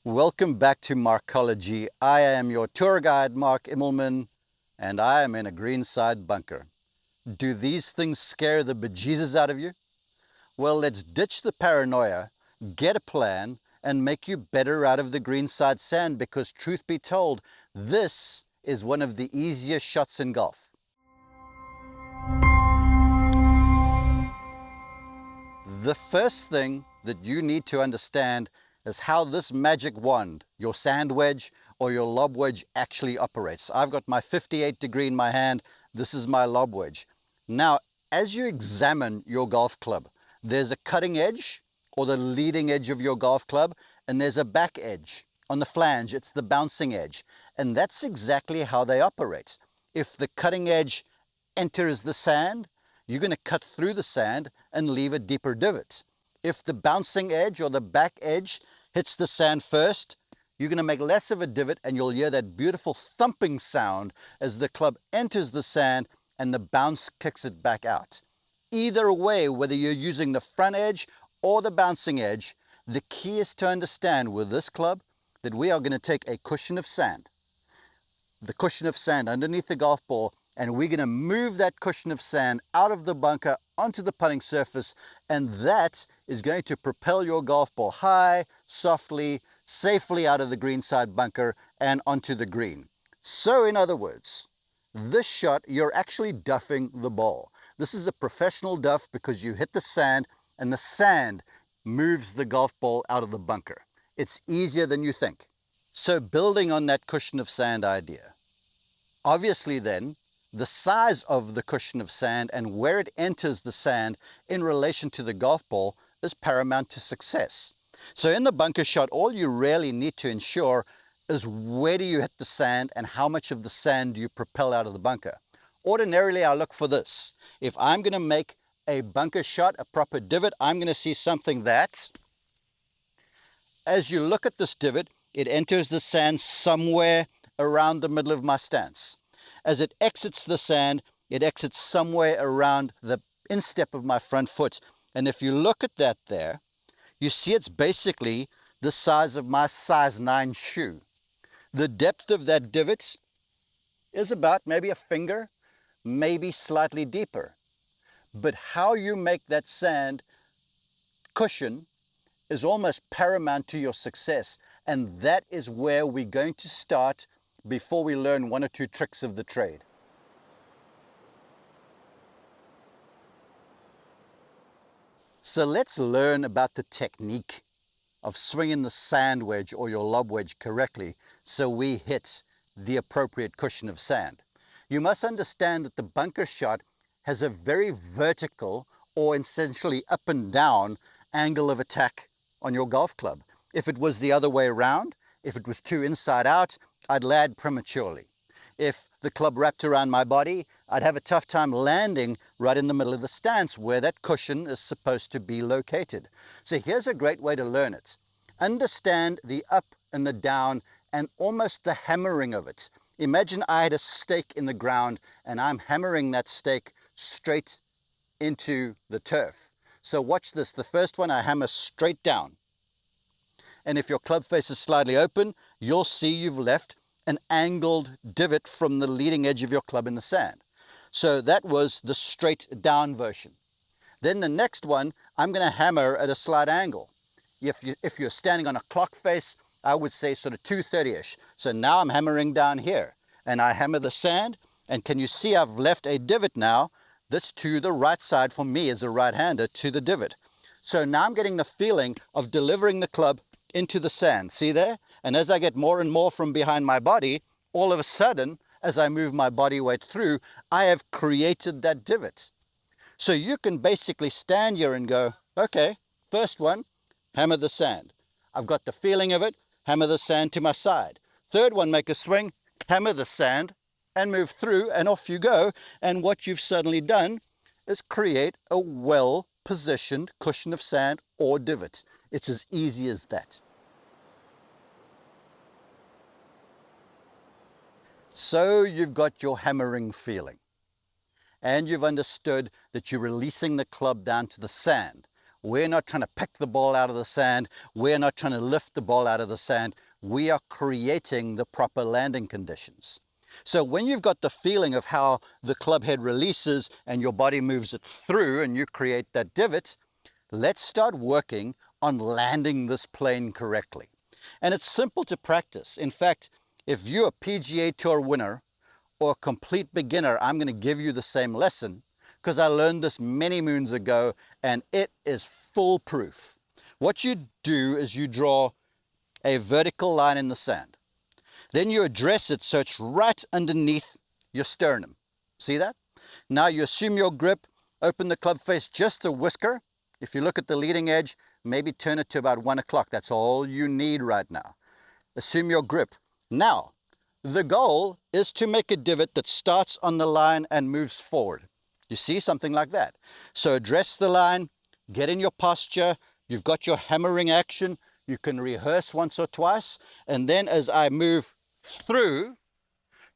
Welcome back to Markology. I am your tour guide, Mark Immelman, and I am in a greenside bunker. Do these things scare the bejesus out of you? Well, let's ditch the paranoia, get a plan, and make you better out of the greenside sand because truth be told, this is one of the easiest shots in golf. The first thing that you need to understand is how this magic wand, your sand wedge or your lob wedge, actually operates. I've got my 58 degree in my hand. This is my lob wedge. Now, as you examine your golf club, there's a cutting edge or the leading edge of your golf club, and there's a back edge. On the flange, it's the bouncing edge. And that's exactly how they operate. If the cutting edge enters the sand, you're going to cut through the sand and leave a deeper divot. If the bouncing edge or the back edge hits the sand first, you're going to make less of a divot and you'll hear that beautiful thumping sound as the club enters the sand and the bounce kicks it back out. Either way, whether you're using the front edge or the bouncing edge, the key is to understand with this club that we are going to take a cushion of sand, the cushion of sand underneath the golf ball, and we're going to move that cushion of sand out of the bunker onto the putting surface, and that is going to propel your golf ball high, softly, safely out of the greenside bunker and onto the green. So in other words, this shot, you're actually duffing the ball. This is a professional duff because you hit the sand and the sand moves the golf ball out of the bunker. It's easier than you think. So building on that cushion of sand idea, obviously then, the size of the cushion of sand and where it enters the sand in relation to the golf ball is paramount to success. So in the bunker shot, all you really need to ensure is where do you hit the sand and how much of the sand do you propel out of the bunker. Ordinarily, I look for this. If I'm going to make a bunker shot, a proper divot, I'm going to see something that, as you look at this divot, it enters the sand somewhere around the middle of my stance. As it exits the sand, it exits somewhere around the instep of my front foot. And if you look at that there, you see it's basically the size of my size 9 shoe. The depth of that divot is about maybe a finger, maybe slightly deeper. But how you make that sand cushion is almost paramount to your success. And that is where we're going to start before we learn one or two tricks of the trade. So let's learn about the technique of swinging the sand wedge or your lob wedge correctly so we hit the appropriate cushion of sand. You must understand that the bunker shot has a very vertical or essentially up and down angle of attack on your golf club. If it was the other way around, if it was too inside out, I'd land prematurely. If the club wrapped around my body, I'd have a tough time landing right in the middle of the stance where that cushion is supposed to be located. So here's a great way to learn it. Understand the up and the down and almost the hammering of it. Imagine I had a stake in the ground and I'm hammering that stake straight into the turf. So watch this. The first one I hammer straight down. And if your club face is slightly open, you'll see you've left an angled divot from the leading edge of your club in the sand. So that was the straight down version. Then the next one, I'm going to hammer at a slight angle. If you're standing on a clock face, I would say sort of 230-ish. So now I'm hammering down here and I hammer the sand, and can you see I've left a divot now that's to the right side for me as a right-hander to the divot. So now I'm getting the feeling of delivering the club into the sand. See there? And as I get more and more from behind my body, all of a sudden, as I move my body weight through, I have created that divot. So you can basically stand here and go, okay, first one, hammer the sand. I've got the feeling of it, hammer the sand to my side. Third one, make a swing, hammer the sand and move through, and off you go. And what you've suddenly done is create a well-positioned cushion of sand or divot. It's as easy as that. So you've got your hammering feeling, and you've understood that you're releasing the club down to the sand. We're not trying to pick the ball out of the sand. We're not trying to lift the ball out of the sand. We are creating the proper landing conditions. So when you've got the feeling of how the club head releases and your body moves it through and you create that divot, let's start working on landing this plane correctly. And it's simple to practice. In fact, if you're a PGA Tour winner or a complete beginner, I'm going to give you the same lesson because I learned this many moons ago and it is foolproof. What you do is you draw a vertical line in the sand. Then you address it so it's right underneath your sternum. See that? Now you assume your grip, open the club face just a whisker. If you look at the leading edge, maybe turn it to about 1 o'clock. That's all you need right now. Assume your grip. Now, the goal is to make a divot that starts on the line and moves forward. You see, something like that. So address the line, get in your posture, you've got your hammering action, you can rehearse once or twice, and then as I move through,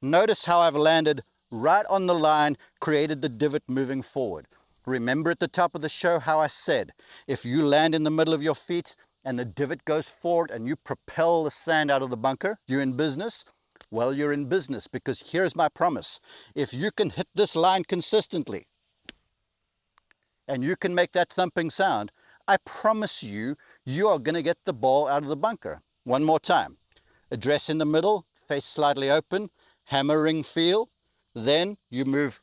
notice how I've landed right on the line, created the divot moving forward. Remember at the top of the show how I said, if you land in the middle of your feet and the divot goes forward and you propel the sand out of the bunker, you're in business? Well, you're in business because here's my promise. If you can hit this line consistently and you can make that thumping sound, I promise you, you are going to get the ball out of the bunker. One more time. Address in the middle, face slightly open, hammering feel. Then you move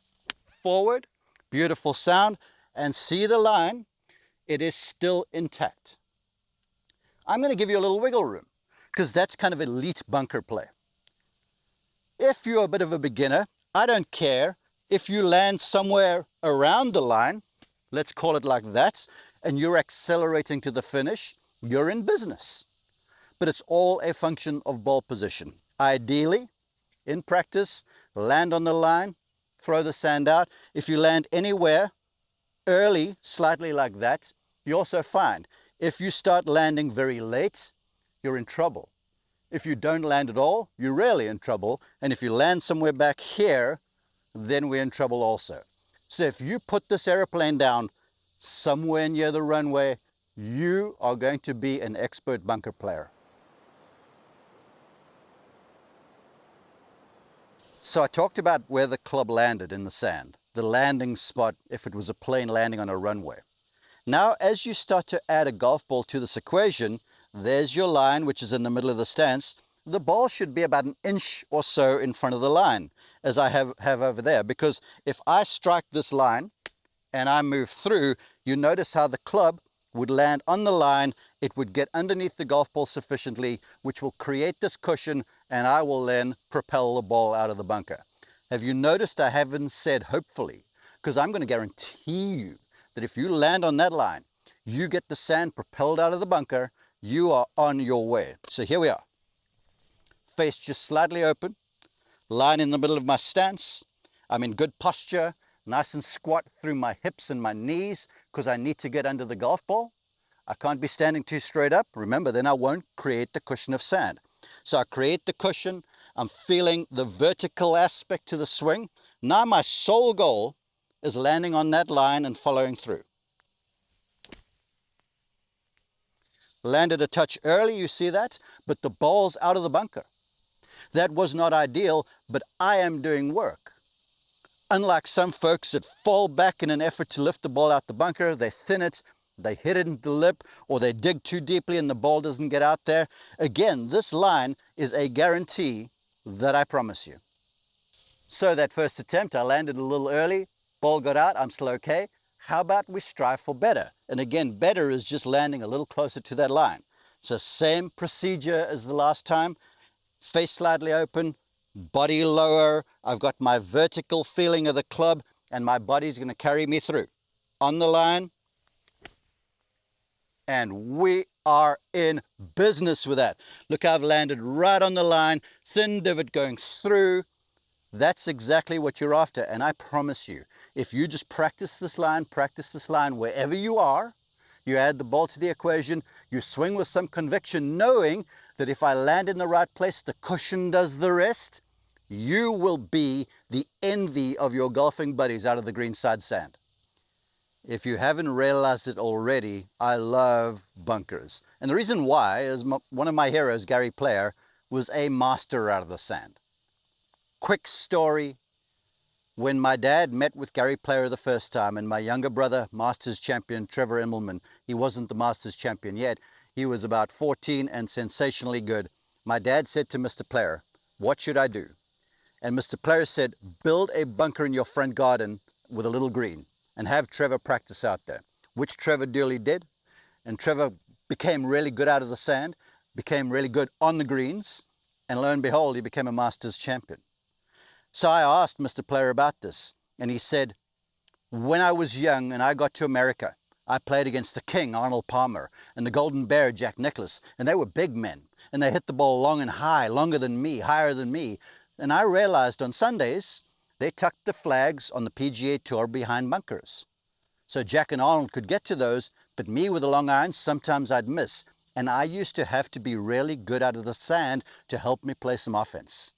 forward, beautiful sound, and see the line. It is still intact. I'm going to give you a little wiggle room because that's kind of elite bunker play. If you're a bit of a beginner, I don't care if you land somewhere around the line, let's call it like that, and you're accelerating to the finish, you're in business. But it's all a function of ball position. Ideally, in practice, land on the line, throw the sand out. If you land anywhere early, slightly like that, you also find if you start landing very late, you're in trouble. If you don't land at all, you're really in trouble. And if you land somewhere back here, then we're in trouble also. So if you put this airplane down somewhere near the runway, you are going to be an expert bunker player. So I talked about where the club landed in the sand, the landing spot if it was a plane landing on a runway. Now, as you start to add a golf ball to this equation, there's your line, which is in the middle of the stance. The ball should be about 1 inch or so in front of the line, as I have over there, because if I strike this line and I move through, you notice how the club would land on the line, it would get underneath the golf ball sufficiently, which will create this cushion, and I will then propel the ball out of the bunker. Have you noticed I haven't said hopefully? Because I'm going to guarantee you that if you land on that line, you get the sand propelled out of the bunker, you are on your way. So here we are. Face just slightly open, line in the middle of my stance. I'm in good posture, nice and squat through my hips and my knees because I need to get under the golf ball. I can't be standing too straight up. Remember, then I won't create the cushion of sand. So I create the cushion. I'm feeling the vertical aspect to the swing. Now my sole goal is landing on that line and following through. Landed a touch early, you see that? But the ball's out of the bunker. That was not ideal, but I am doing work. Unlike some folks that fall back in an effort to lift the ball out the bunker, they thin it, they hit it in the lip, or they dig too deeply and the ball doesn't get out there. Again, this line is a guarantee that I promise you. So that first attempt, I landed a little early, ball got out, I'm still okay. How about we strive for better? And again, better is just landing a little closer to that line. So same procedure as the last time, face slightly open, body lower. I've got my vertical feeling of the club and my body's going to carry me through. On the line, and we are in business with that. Look, I've landed right on the line, thin divot going through. That's exactly what you're after, and I promise you, if you just practice this line wherever you are, you add the ball to the equation, you swing with some conviction, knowing that if I land in the right place, the cushion does the rest, you will be the envy of your golfing buddies out of the greenside sand. If you haven't realized it already, I love bunkers. And the reason why is one of my heroes, Gary Player, was a master out of the sand. Quick story. When my dad met with Gary Player the first time, and my younger brother, Masters champion Trevor Immelman, he wasn't the Masters champion yet, he was about 14 and sensationally good. My dad said to Mr. Player, "What should I do?" And Mr. Player said, "Build a bunker in your front garden with a little green and have Trevor practice out there," which Trevor duly did. And Trevor became really good out of the sand, became really good on the greens, and lo and behold, he became a Masters champion. So I asked Mr. Player about this, and he said, "When I was young and I got to America, I played against the King, Arnold Palmer, and the Golden Bear, Jack Nicklaus, and they were big men, and they hit the ball long and high, longer than me, higher than me. And I realized on Sundays, they tucked the flags on the PGA Tour behind bunkers. So Jack and Arnold could get to those, but me with the long irons, sometimes I'd miss. And I used to have to be really good out of the sand to help me play some offense."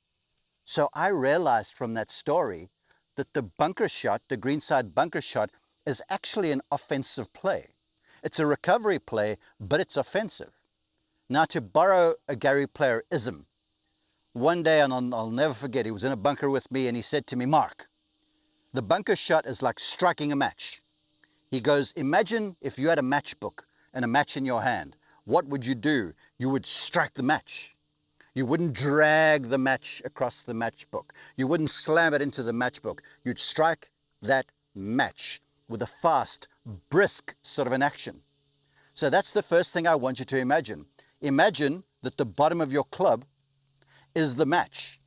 So I realized from that story that the bunker shot, the greenside bunker shot, is actually an offensive play. It's a recovery play, but it's offensive. Now, to borrow a Gary Player ism, one day, and I'll never forget, he was in a bunker with me and he said to me, "Mark, the bunker shot is like striking a match." He goes, "Imagine if you had a matchbook and a match in your hand. What would you do? You would strike the match. You wouldn't drag the match across the matchbook. You wouldn't slam it into the matchbook. You'd strike that match with a fast, brisk sort of an action." So that's the first thing I want you to imagine. Imagine that the bottom of your club is the match.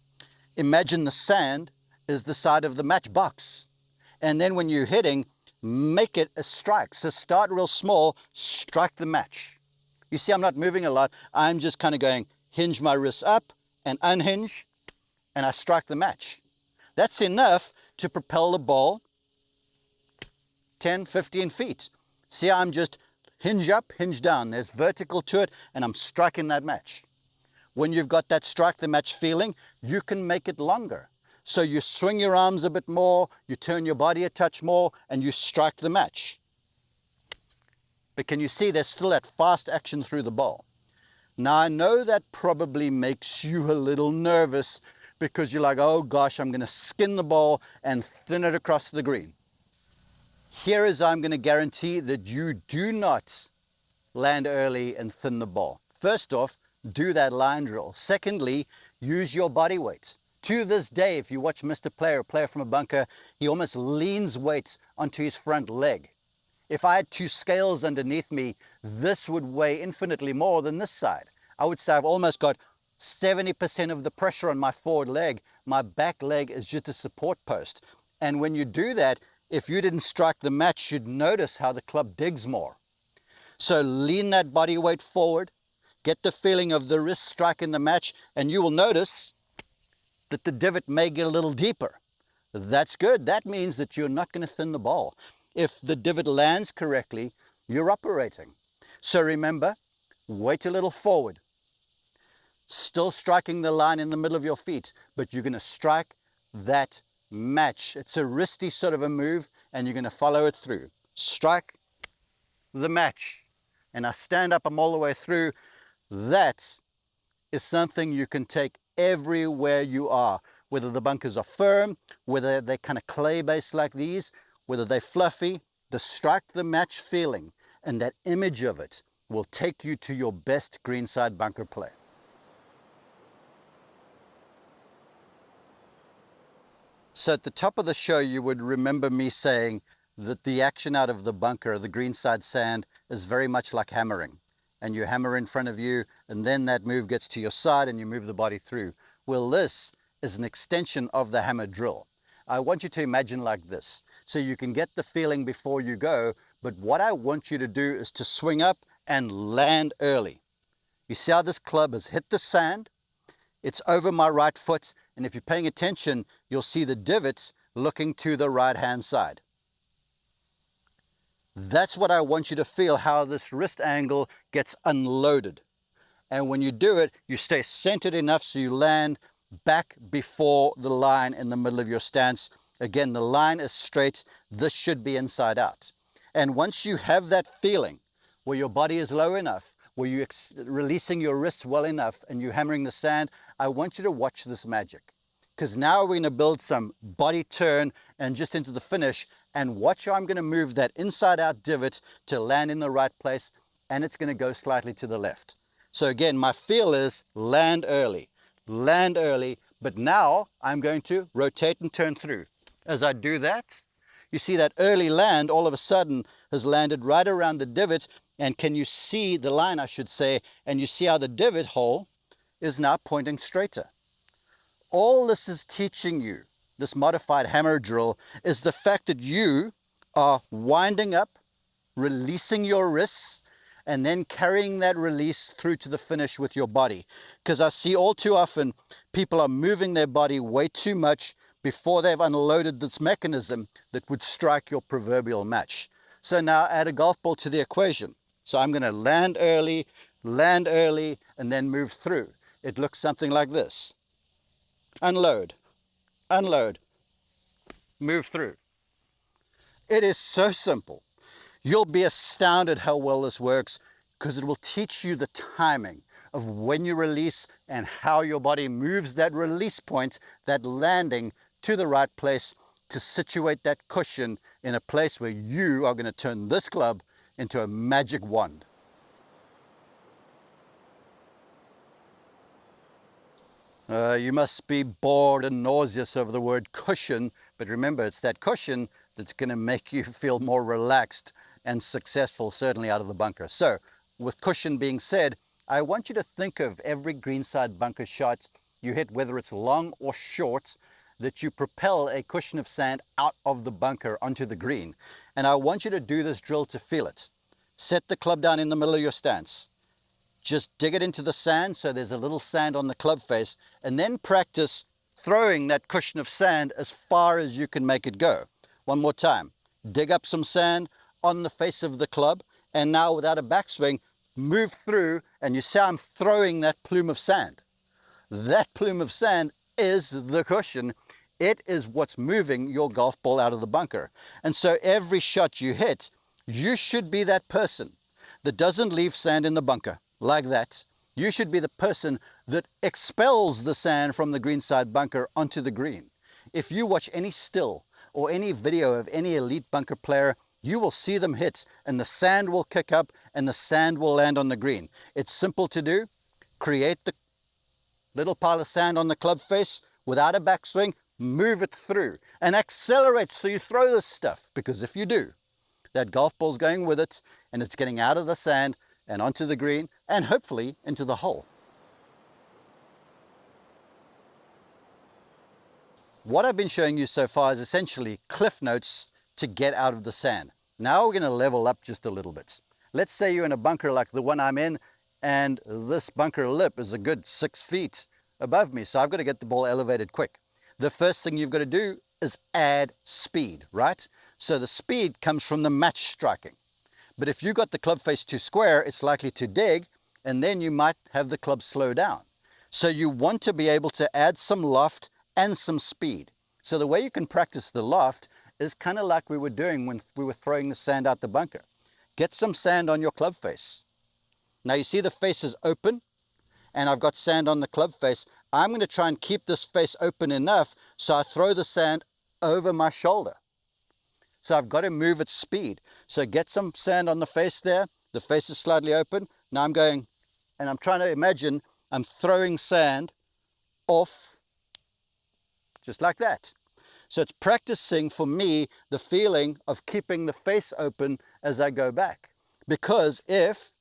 Imagine the sand is the side of the matchbox. And then when you're hitting, make it a strike. So start real small, strike the match. You see, I'm not moving a lot. I'm just kind of going, hinge my wrists up and unhinge, and I strike the match. That's enough to propel the ball 10, 15 feet. See, I'm just hinge up, hinge down. There's vertical to it, and I'm striking that match. When you've got that strike the match feeling, you can make it longer. So you swing your arms a bit more, you turn your body a touch more, and you strike the match. But can you see there's still that fast action through the ball? Now, I know that probably makes you a little nervous because you're like, "Oh gosh, I'm going to skin the ball and thin it across the green." Here is I'm going to guarantee that you do not land early and thin the ball. First off, do that line drill. Secondly, use your body weight. To this day, if you watch Mr. Player, a player from a bunker, he almost leans weight onto his front leg. If I had two scales underneath me, this would weigh infinitely more than this side. I would say I've almost got 70% of the pressure on my forward leg. My back leg is just a support post. And when you do that, if you didn't strike the match, you'd notice how the club digs more. So lean that body weight forward, get the feeling of the wrist striking the match, and you will notice that the divot may get a little deeper. That's good. That means that you're not going to thin the ball. If the divot lands correctly, you're operating. So remember, weight a little forward. Still striking the line in the middle of your feet, but you're going to strike that match. It's a wristy sort of a move, and you're going to follow it through. Strike the match. And I stand up, I'm all the way through. That is something you can take everywhere you are, whether the bunkers are firm, whether they're kind of clay-based like these, whether they're fluffy. The strike the match feeling and that image of it will take you to your best greenside bunker play. So at the top of the show, you would remember me saying that the action out of the bunker, the greenside sand, is very much like hammering. And you hammer in front of you, and then that move gets to your side and you move the body through. Well, this is an extension of the hammer drill. I want you to imagine like this, so you can get the feeling before you go, but what I want you to do is to swing up and land early. You see how this club has hit the sand? It's over my right foot, and if you're paying attention, you'll see the divots looking to the right-hand side. That's what I want you to feel, how this wrist angle gets unloaded. And when you do it, you stay centered enough so you land back before the line in the middle of your stance. Again, the line is straight. This should be inside out. And once you have that feeling where your body is low enough, where you're releasing your wrists well enough and you're hammering the sand, I want you to watch this magic. Because now we're going to build some body turn and just into the finish, and watch how I'm going to move that inside out divot to land in the right place, and it's going to go slightly to the left. So again, my feel is land early, but now I'm going to rotate and turn through. As I do that, you see that early land all of a sudden has landed right around the divot, and can you see the line, I should say, and you see how the divot hole is now pointing straighter. All this is teaching you, this modified hammer drill, is the fact that you are winding up, releasing your wrists, and then carrying that release through to the finish with your body. Because I see all too often people are moving their body way too much before they've unloaded this mechanism that would strike your proverbial match. So now add a golf ball to the equation. So I'm going to land early, and then move through. It looks something like this. Unload, unload, move through. It is so simple. You'll be astounded how well this works, because it will teach you the timing of when you release and how your body moves that release point, that landing to the right place to situate that cushion in a place where you are going to turn this club into a magic wand. You must be bored and nauseous over the word cushion, but remember, it's that cushion that's going to make you feel more relaxed and successful, certainly out of the bunker. So, with cushion being said, I want you to think of every greenside bunker shot you hit, whether it's long or short, that you propel a cushion of sand out of the bunker onto the green. And I want you to do this drill to feel it. Set the club down in the middle of your stance. Just dig it into the sand so there's a little sand on the club face, and then practice throwing that cushion of sand as far as you can make it go. One more time. Dig up some sand on the face of the club, and now without a backswing, move through, and you see I'm throwing that plume of sand. That plume of sand is the cushion. It is what's moving your golf ball out of the bunker. And so every shot you hit, you should be that person that doesn't leave sand in the bunker like that. You should be the person that expels the sand from the greenside bunker onto the green. If you watch any still or any video of any elite bunker player, you will see them hit, and the sand will kick up and the sand will land on the green. It's simple to do. Create the little pile of sand on the club face without a backswing, move it through and accelerate so you throw this stuff, because if you do, that golf ball's going with it and it's getting out of the sand and onto the green and hopefully into the hole. What I've been showing you so far is essentially cliff notes to get out of the sand. Now we're going to level up just a little bit. Let's say you're in a bunker like the one I'm in, and this bunker lip is a good 6 feet above me, so I've got to get the ball elevated quick. The first thing you've got to do is add speed, right? So the speed comes from the match striking. But if you've got the club face too square, it's likely to dig, and then you might have the club slow down. So you want to be able to add some loft and some speed. So the way you can practice the loft is kind of like we were doing when we were throwing the sand out the bunker. Get some sand on your club face. Now you see the face is open, and I've got sand on the club face. I'm going to try and keep this face open enough so I throw the sand over my shoulder. So I've got to move at speed. So get some sand on the face there. The face is slightly open. Now I'm going, and I'm trying to imagine I'm throwing sand off just like that. So it's practicing for me the feeling of keeping the face open as I go back. Because if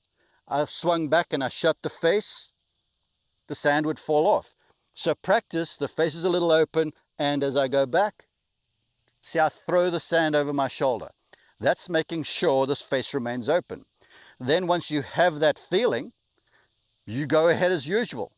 I swung back and I shut the face, the sand would fall off. So practice, the face is a little open, and as I go back, see, I throw the sand over my shoulder. That's making sure this face remains open. Then once you have that feeling, you go ahead as usual.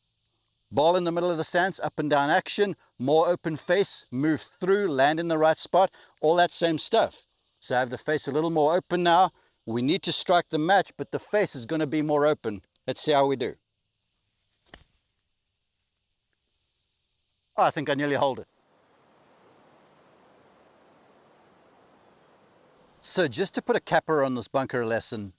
Ball in the middle of the stance, up and down action, more open face, move through, land in the right spot, all that same stuff. So I have the face a little more open now. We need to strike the match, but the face is going to be more open. Let's see how we do. Oh, I think I nearly hold it. So just to put a capper on this bunker lesson,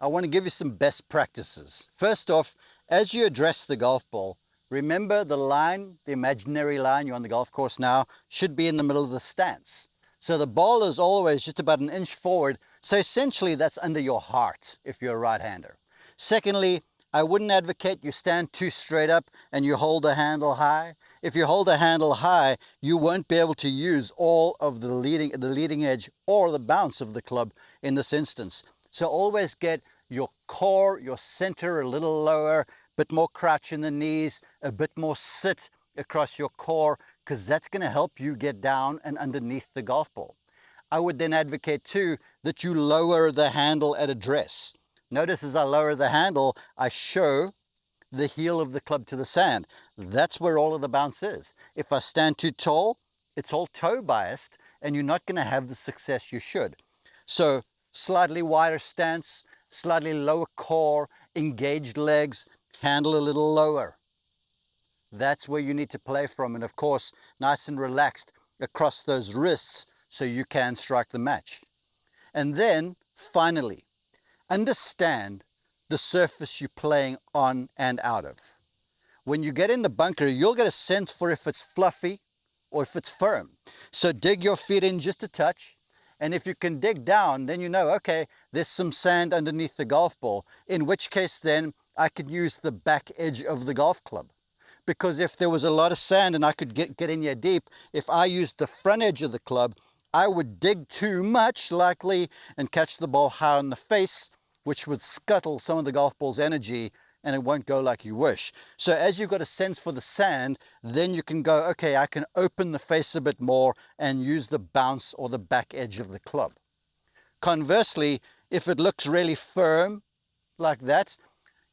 I want to give you some best practices. First off, as you address the golf ball, remember the line, the imaginary line, you're on the golf course now, should be in the middle of the stance. So the ball is always just about an inch forward. So essentially that's under your heart if you're a right-hander. Secondly, I wouldn't advocate you stand too straight up and you hold the handle high. If you hold the handle high, you won't be able to use all of the leading edge or the bounce of the club in this instance. So always get your core, your center a little lower, a bit more crouch in the knees, a bit more sit across your core, because that's going to help you get down and underneath the golf ball. I would then advocate too that you lower the handle at address. Notice as I lower the handle, I show the heel of the club to the sand. That's where all of the bounce is. If I stand too tall, it's all toe biased and you're not going to have the success you should. So slightly wider stance, slightly lower core, engaged legs, handle a little lower. That's where you need to play from, and of course nice and relaxed across those wrists so you can strike the match. And then finally, understand the surface you're playing on and out of. When you get in the bunker, you'll get a sense for if it's fluffy or if it's firm. So dig your feet in just a touch, and if you can dig down, then you know, okay, there's some sand underneath the golf ball, in which case then I could use the back edge of the golf club. Because if there was a lot of sand and I could get in here deep, if I used the front edge of the club, I would dig too much likely and catch the ball high in the face, which would scuttle some of the golf ball's energy and it won't go like you wish. So as you've got a sense for the sand, then you can go, okay, I can open the face a bit more and use the bounce or the back edge of the club. Conversely, if it looks really firm like that,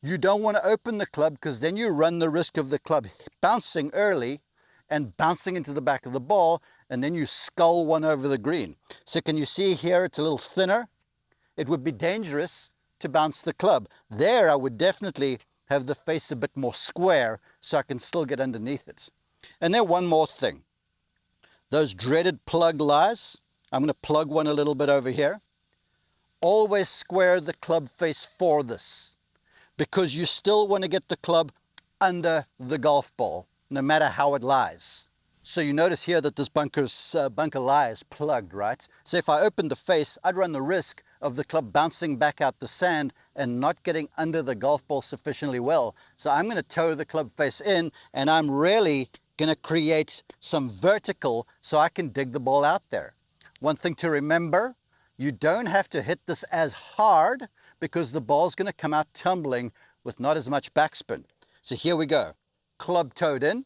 you don't want to open the club, because then you run the risk of the club bouncing early and bouncing into the back of the ball, and then you scull one over the green. So can you see here it's a little thinner? It would be dangerous to bounce the club. There I would definitely have the face a bit more square so I can still get underneath it. And then one more thing. Those dreaded plug lies, I'm going to plug one a little bit over here. Always square the club face for this, because you still want to get the club under the golf ball, no matter how it lies. So you notice here that this bunker lie is plugged, right? So if I opened the face, I'd run the risk of the club bouncing back out the sand and not getting under the golf ball sufficiently well. So I'm going to toe the club face in, and I'm really going to create some vertical so I can dig the ball out there. One thing to remember, you don't have to hit this as hard, because the ball's going to come out tumbling with not as much backspin. So here we go. Club toed in.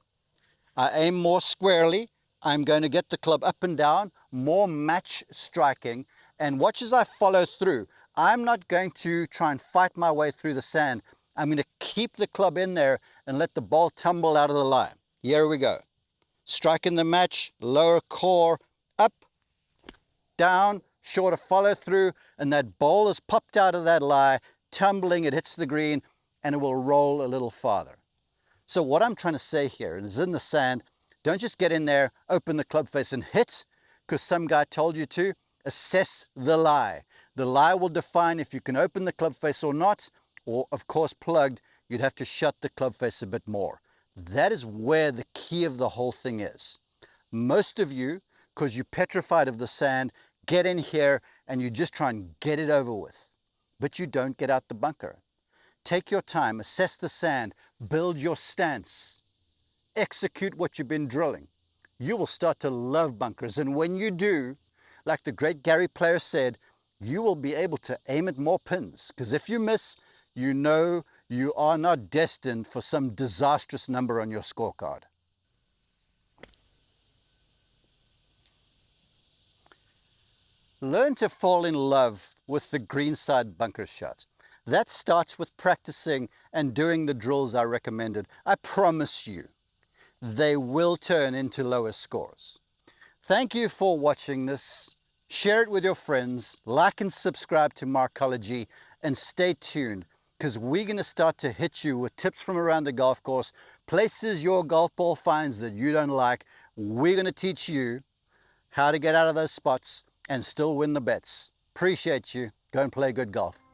I aim more squarely. I'm going to get the club up and down, more match striking. And watch as I follow through. I'm not going to try and fight my way through the sand. I'm going to keep the club in there and let the ball tumble out of the line. Here we go. Striking the match, lower core, up, down, shorter follow through, and that ball is popped out of that lie, tumbling, it hits the green, and it will roll a little farther. So what I'm trying to say here is, in the sand, don't just get in there, open the club face and hit, because some guy told you to. Assess the lie. The lie will define if you can open the club face or not, or of course plugged, you'd have to shut the club face a bit more. That is where the key of the whole thing is. Most of you, because you're petrified of the sand, get in here and you just try and get it over with, but you don't get out the bunker. Take your time, assess the sand, build your stance, execute what you've been drilling. You will start to love bunkers, and when you do, like the great Gary Player said, you will be able to aim at more pins, because if you miss, you know you are not destined for some disastrous number on your scorecard. Learn to fall in love with the greenside bunker shot. That starts with practicing and doing the drills I recommended. I promise you, they will turn into lower scores. Thank you for watching this. Share it with your friends, like and subscribe to Markology, and stay tuned, because we're going to start to hit you with tips from around the golf course, places your golf ball finds that you don't like. We're going to teach you how to get out of those spots and still win the bets. Appreciate you. Go and play good golf.